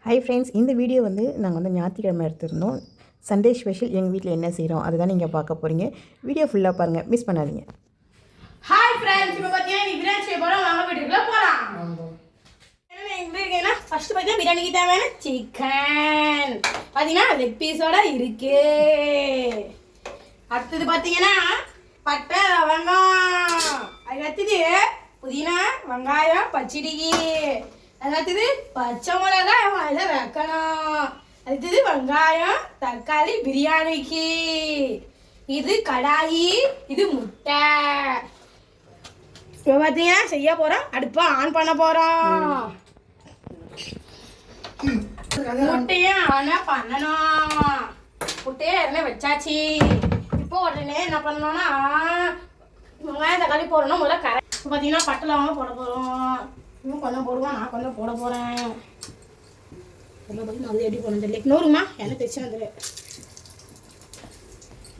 Hi friends, இந்த video நாங்கள் ஞாயிற்றுக்கிழமை எடுத்திருந்தோம். சண்டே ஸ்பெஷல் எங்கள் வீட்டில் என்ன செய்கிறோம் அதுதான் நீங்கள் பார்க்க போகிறீங்க. வீடியோ ஃபுல்லாக பாருங்கள், மிஸ் பண்ணாதீங்க. ஹாய் ஃப்ரெண்ட்ஸ், இப்போ பார்த்தீங்கன்னா நீ பிரியாணி செய்ய போகிறோம். வாங்க வீட்டுக்குள்ளே போகலாம். என்ன ஃபர்ஸ்ட் பார்த்தீங்கன்னா பிரியாணிக்கு தேவையான சிக்கன் பார்த்தீங்கன்னா லெக் பீஸோட இருக்கு. அடுத்தது பார்த்தீங்கன்னா பட்டை லவங்கம், அதுக்கு அடுத்தது புதினா வெங்காயம் பச்சடிக்கு, அது அடுத்தது பச்சை மிளகாய் அதில் வைக்கணும், அடுத்தது வெங்காயம் தக்காளி பிரியாணிக்கு, இது கடாயி, இது முட்டை. இப்போ பார்த்தீங்கன்னா செய்ய போகிறோம், அடுப்பை ஆன் பண்ண போகிறோம். முட்டையும் ஆனால் பண்ணணும். முட்டையை எல்லாம் வச்சாச்சு. இப்போ உடனே என்ன பண்ணணும்னா வெங்காயம் தக்காளி போடணும். முதல்ல கரை இப்போ பார்த்தீங்கன்னா பட்டை லவங்கம் போட போகிறோம். இன்னும் கொஞ்சம் போடுவோம், நான் கொஞ்சம் போட போகிறேன். அது எப்படி போடணும் தெரியல. இன்னொருமா என்ன தைச்சு வந்துடு.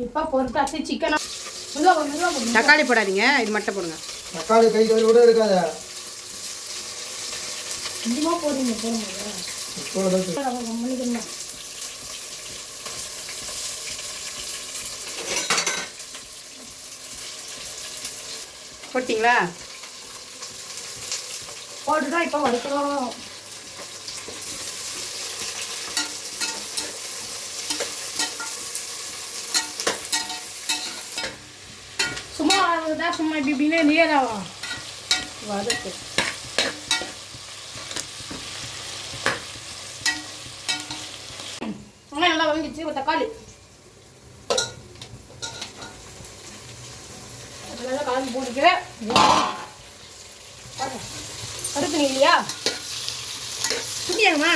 இப்போ பொறுத்தாச்சு சிக்கனா தக்காளி போடாதீங்க, இது மட்டும் போடுங்க. தக்காளி கை கழுவி கூட இருக்காத. கொஞ்சமாக போடுங்க, போடுங்க. போட்டிங்களா? போட்டுதான் இப்போ வறுக்கிறோம். சும்மா வளர்றதுதான், சும்மா இப்படி இப்படின்னு நீராவா வதக்கு. நல்லா வதங்கிச்சு. ஒரு தக்காளி நல்லா கலந்து போட்டுக்கிறேன். கருப்பு நீ இல்லையா குட்டியாங்கம்மா?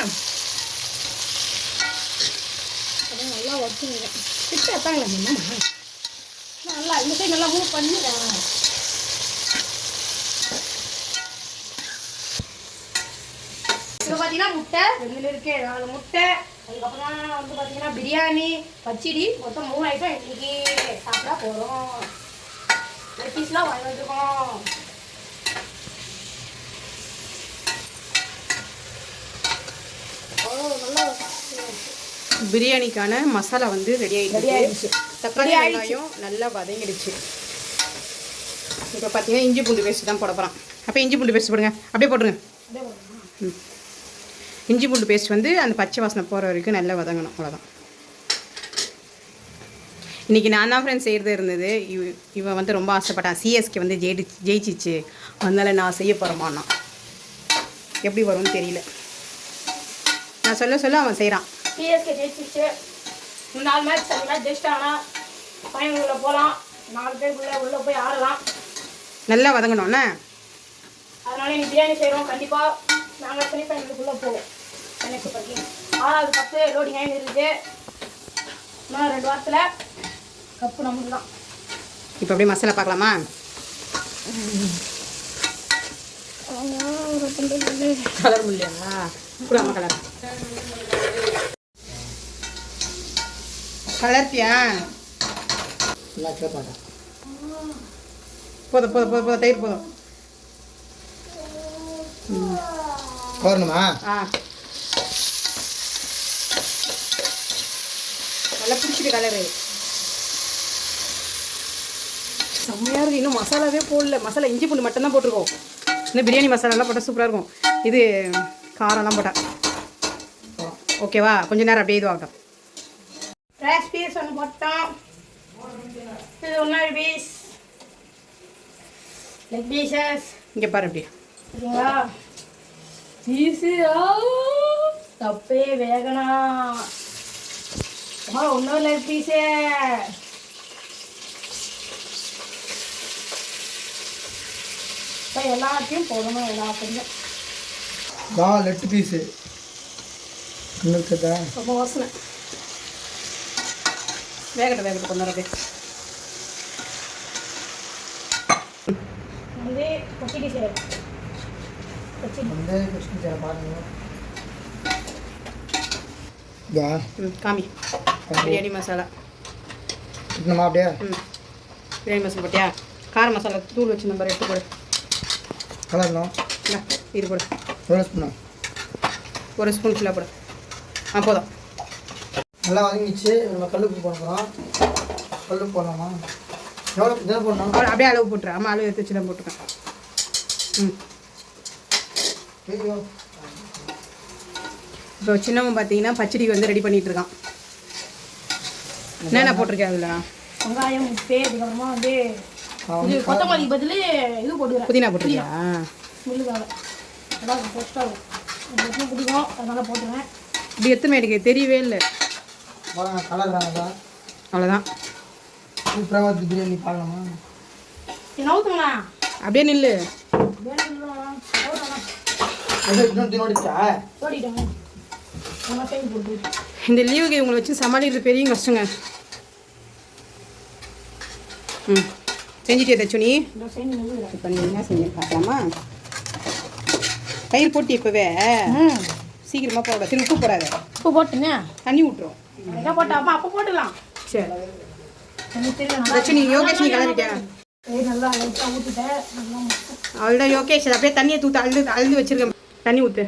நல்லா வச்சுங்க. கிட்ட எத்தாங்களா நல்லா இந்த சைடு நல்லா மூவ் பண்ணிடுறேன். இப்போ பார்த்தீங்கன்னா முட்டை ரெண்டுல இருக்கு, 4 முட்டை. அதுக்கப்புறம் பார்த்தீங்கன்னா பிரியாணி பச்சடி, மொத்தம் 3 ஐட்டம் இன்னைக்கு சாப்பிட போகிறோம். பீஸ்லாம் வாங்கி வச்சுருக்கோம். பிரியாணிக்கான மசாலா ரெடி ஆகிடுச்சு. தக்காளி வெங்காயம் நல்லா வதங்கிடுச்சு. இப்போ பார்த்தீங்கன்னா இஞ்சி பூண்டு பேஸ்ட் தான் போட போகிறோம். அப்போ இஞ்சி பூண்டு பேஸ்ட் போடுங்க, அப்படியே போட்டுருங்க. இஞ்சி பூண்டு பேஸ்ட் அந்த பச்சை வாசனை போகிற வரைக்கும் நல்லா வதங்கணும், அவ்வளோதான். இன்றைக்கி நான் தான் ஃப்ரெண்ட்ஸ் செய்கிறது இருந்தது. இவன் ரொம்ப ஆசைப்பட்டான். சிஎஸ்கே ஜெயிச்சிச்சு, அதனால் நான் செய்ய போகிறேம்மா. எப்படி வரும்னு தெரியல, நான் சொல்ல அவன் செய்கிறான். சிஎஸ்கே ஜெயிச்சிச்சு. 4 மேட்ச் 5 மேட்ச் ஜெயிச்சிட்டாங்கன்னா ஃபைனலுக்குள்ளே போகலாம். 4 பேருக்குள்ளே உள்ளே போய் ஆடலாம். நல்லா வதங்கணும்ண்ணே. அதனால நீ பிரியாணி செய்கிறோம். கண்டிப்பாக நாங்கள் செமிஃபைனலுக்குள்ளே போவோம். எனக்கு பற்றி 6வது கப்பு லோடிங் ஆகி இருக்குது. இன்னும் 2 வாரத்தில் கப்பு நமக்கு தான். இப்போ அப்படியே மசாலா பார்க்கலாமா? கலர் முடியலா? கூடாம கலர் கலர்த்தியா? போதும் போதும் போதும் போதும், தயிர் போதும். போடணுமா? நல்லா பிடிச்சிட்டு கலரு செம்மையாக இருக்குது. இன்னும் மசாலாவே போடல. மசாலா இஞ்சி பூண்டு மட்டும்தான் போட்டிருக்கோம். இன்னும் பிரியாணி மசாலாலாம் போட்டால் சூப்பராக இருக்கும். இது காரம்லாம் போட்டால் ஓகேவா? கொஞ்சம் நேரம் அப்படியே இதுவாகட்டும். ஃப்ரெஷ் பீஸ் ஒன்று போட்டோம். இது இன்னொரு பீஸ் லெக் பீசஸ். இங்கே பாரு அப்படி சரிங்களா? பீஸு தப்பே வேகணும். இன்னொரு லெக் பீஸு. இப்போ எல்லாத்தையும் போடணும். எல்லாத்தையும் லெட்டு பீஸு ரொம்ப வாசனை. வேகட்டும் கொஞ்ச நேரம் பச்சடி செய்யணும். காமி பிரியாணி மசாலா அப்படியே. பிரியாணி மசாலா போட்டியா? கார மசாலா தூள் வச்சு நம்பர் எடுத்து போடு. கலரணும். இது போடு. எவ்வளோ ஸ்பூனா? ஒரு ஸ்பூன் ஃபுல்லாக போடு. போதும். நல்லா வதங்கிச்சு. நம்ம கல்லுப்பு போடுறோம். கல்லுப்பு போடலாமா? எவ்வளோ இதாக போடணும்? அப்படியே அளவு போட்டுரு. ஆமாம், அளவு எடுத்து வச்சு தான் போட்டுருக்கேன். ஐயோ, இப்போ சின்னவன் பார்த்தீங்கன்னா பச்சடி வந்து ரெடி பண்ணிகிட்டு இருக்கான். என்னென்ன போட்டிருக்கேன் அதில்? வெங்காயம், உப்பு, அதுக்கப்புறமா வந்து இது கொத்தமல்லி பதில் இது போட்டுக்கிறேன். புதினா போட்டிருக்கியா? ஸ்மெல்லுக்காக அதான் ஃபஸ்ட்டாக எனக்கு பிடிக்கும், அதனால் போட்டுருவேன். இப்படி எத்துமே எனக்கு தெரியவே இல்லை. கலர்றாங்க. அவ்வளோதான். சூப்பராக வந்து பிரியாணி பார்க்கலாமா? என்ன ஊற்றுங்களா? அப்படியே நில்லு. ஓடிட்டாங்க. போட்டு இந்த லீவுக்கு இவங்களை வச்சு சமாளிக்கிறது பெரிய கஷ்டங்க. செஞ்சுட்டே தச்சுனி. இப்போ நீ என்ன செஞ்சு பார்க்கலாமா? தயிர் போட்டு இப்போவே சீக்கிரமாக போட. சரி, உப்பு போடாத. உப்பு போட்டுங்க, தண்ணி விட்டுரும். என்ன போட்டாப்பா அப்போ போட்டுடலாம். சரி எனக்கு தெரியும். தச்சுனி. யோகேஷ் நீ கலரிட்டேன். நல்லா லைட்டாக ஊற்றிட்டேன். நல்லா அவ்வளோதான் யோகேஷ். அப்படியே தண்ணியை தூத்து அழுந்து வச்சிருக்கேன். தண்ணி ஊற்று.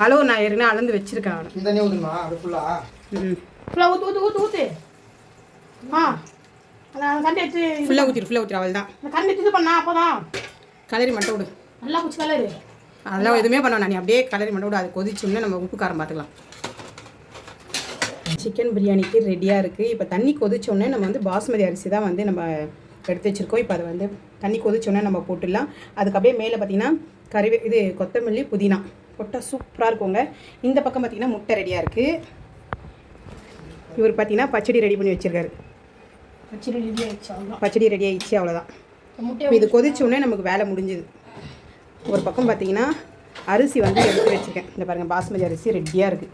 அளவு நான் ஏற்கனவே அளந்து வச்சிருக்கேன். அவனை இந்த தண்ணி ஊற்றுமா? அது ஃபுல்லாக ஃபுல்லாக ஊற்று. அந்த கரண்டி எடுத்து ஃபுல்லாக ஊற்றிடு. அவள் தான் அந்த கரண்டி எடுத்து இது பண்ணா அப்போ தான் கலரி மட்டும் விடு. நல்லா குச்சி கலரு. அதெல்லாம் எதுவுமே பண்ண நீ அப்படியே கலரி மட்டும் விடு. அது கொதிச்சோம்னா நம்ம உப்பு காரம் பார்த்துக்கலாம். சிக்கன் பிரியாணிக்கு ரெடியாக இருக்குது. இப்போ தண்ணி கொதிச்சோடனே நம்ம வந்து பாஸ்மதி அரிசி தான் வந்து நம்ம எடுத்து வச்சுருக்கோம். இப்போ அதை வந்து தண்ணி கொதிச்சோடனே நம்ம போட்டுடலாம். அதுக்கு அப்படியே மேலே பார்த்திங்கன்னா இது கொத்தமல்லி, புதினா போட்டால் சூப்பராக இருக்குங்க. இந்த பக்கம் பார்த்திங்கன்னா முட்டை ரெடியாக இருக்குது. இவர் பார்த்திங்கன்னா பச்சடி ரெடி பண்ணி வச்சுருக்காரு. பச்சடி ரெடி ஆகிடுச்சு. அவ்வளோதான். இப்போ இது கொதிச்சோடனே நமக்கு வேலை முடிஞ்சுது. ஒரு பக்கம் பார்த்திங்கன்னா அரிசி வந்து எடுத்து வச்சுருக்கேன். இந்த பாருங்கள், பாஸ்மதி அரிசி ரெடியாக இருக்குது.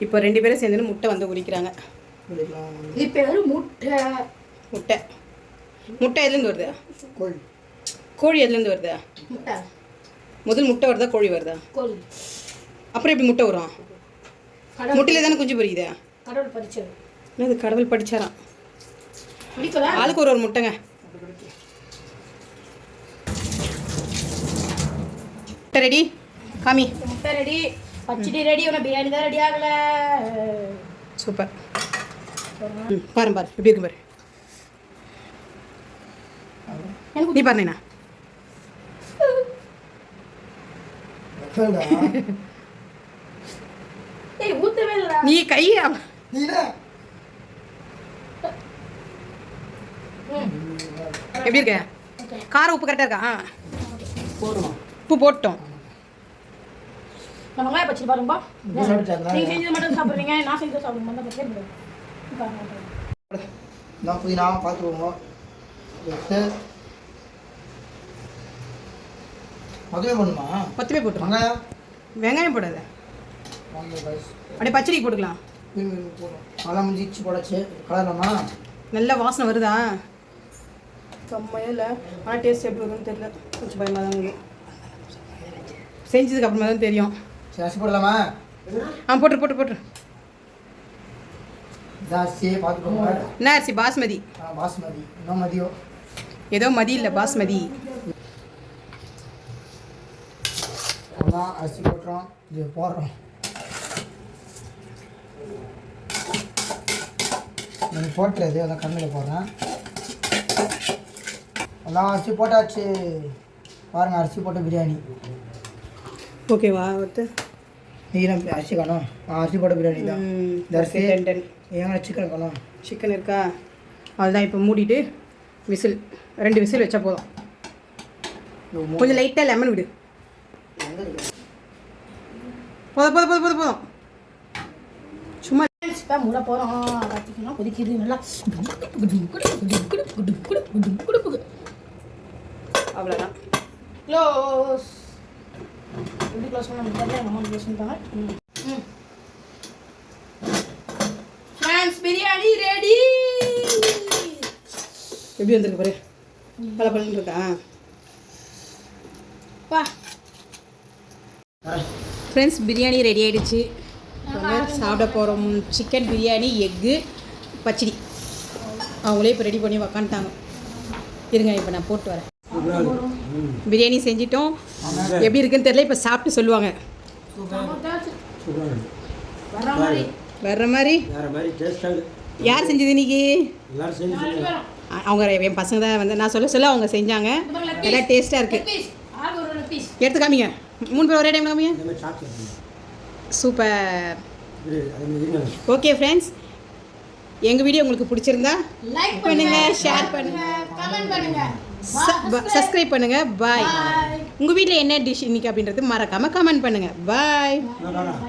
இப்போ 2 பேரும் சேர்ந்து முட்டை வந்து உரிக்கிறாங்க. இது பேர் முட்டை. முட்டை எதுலேருந்து வருது? கோழி எதுலேருந்து வருது? முட்டை முதல் முட்டை வருதா கோழி வருதா? கோழி. அப்புறம் எப்படி முட்டை வரும்? முட்டையில தானே குஞ்சு பொரியுது. கடவுள் பறிச்சது. என்னது கடவுள் படிச்சாராம்? பிடிக்கல. ஆளுக்கு ஒரு முட்டைங்க. முட்டை ரெடி. காமி. முட்டை ரெடி, பச்சடி ரெடி. உன பிரியாணி தான் ரெடி ஆகல. சூப்பர். பாரு எப்படி இருக்கு பாரு. நீ பாருண்ணா. ஏய் ஊத்தவே இல்லடா. நீ கையை எப்படி இருக்க? காரம் உப்பு கரெக்டாக இருக்கா? உப்பு போட்டோம். நம்ம வெங்காய பச்சடி பாருங்கப்பா. நீங்க செஞ்சது மட்டும் சாப்பிடுறீங்க, நான் செஞ்சது சாப்பிடுங்க. அந்த பச்சடி பாருங்க. நான் புதினா பார்த்துருவோம். மொத்தமே பண்ணுமா? மொத்தமே போட்டுருவோம். வெங்காயம் போடாத. அப்படியே பச்சடிக்கு போட்டுக்கலாம். அதெல்லாம் முடிஞ்சிச்சு போடாச்சு. கலரலாமா? நல்ல வாசனை வருதா? செம்மையா இல்லை. ஆனால் டேஸ்ட் எப்படி இருக்குன்னு தெரியல. கொஞ்சம் பயமாக தான் இருக்குது. செஞ்சதுக்கு அப்புறமா தான் தெரியும். சரி, அரிசி போடலாமா? போட்டு அரிசியே பார்த்துக்கோங்க. என்ன அரிசி? பாஸ்மதி. பாஸ்மதி. இன்னும் மதியம் ஏதோ மதி இல்லை, பாஸ்மதி. அதான் அரிசி போட்டுறோம். இது போடுறோம். நீங்கள் போட்டுறது அதான் கண்ணில் போடுறேன். அதான் அரிசி போட்டாச்சு. பாருங்கள், அரிசி போட்ட பிரியாணி. ஓகேவா? ஒருத்தர் நீரம் அரிசி காணும். அரிசி போட்ட பிரியாணி தான். இந்த அரிசி ஏங்க சிக்கன் காணும். சிக்கன் இருக்கா? அதுதான். இப்போ மூடிட்டு விசில் 2 விசில் வச்சா போதும். கொஞ்சம் லைட்டாக லெமன் விடு. போதும். சும்மா இப்போ மூட போகிறோம். பார்த்திங்கன்னா கொதிக்குது நல்லா. அவ்வளோதான். க்ளோஸ். எப்படி க்ளோஸ் பண்ண முடியாது? எங்கள் அம்மா க்ளோஸ் பண்ணிட்டாங்க. Friends, biryani ready. எப்படி வந்திருக்கு பாரு. பழப்பழன்னு இருக்கா? வா ஃப்ரெண்ட்ஸ், பிரியாணி ரெடி ஆகிடுச்சு. சாப்பிட போகிறோம். சிக்கன் பிரியாணி, எக்கு, பச்சடி. அவங்களே இப்போ ரெடி பண்ணி உக்காந்துட்டாங்க. இருங்க, இப்போ நான் போட்டு வரேன். பிரியாணி செஞ்சிட்டோம். எப்படி இருக்குன்னு தெரியல, இப்போ சாப்பிட்டு சொல்லுவாங்க. வர்ற மாதிரி வர்ற மாதிரி. வேறு மாதிரி டேஸ்ட்டாக யார் செஞ்சது இன்னைக்கு? எல்லோரும் செஞ்சு சொல்லுங்கள். அவங்க என் பசங்க தான் வந்து நான் சொல்ல அவங்க செஞ்சாங்க. நல்லா டேஸ்ட்டாக இருக்குது. ஆள் ஒரு பீஸ் எடுத்து காமிங்க. 3 பேர் ஒரே டைம் காமிங்க. அதே மாதிரி சாப்பிட்டு சூப்பர். அதே மாதிரி இருங்க. ஓகே ஃப்ரெண்ட்ஸ், எங்கள் வீடியோ உங்களுக்கு பிடிச்சிருந்தா லைக் பண்ணுங்க, ஷேர் பண்ணுங்க, கமெண்ட் பண்ணுங்க, சப்ஸ்கிரைப் பண்ணுங்க. பாய். உங்கள் வீட்டில் என்ன டிஷ் இன்னைக்கு அப்படின்றது மறக்காமல் கமெண்ட் பண்ணுங்க. பாய். வேணாம்.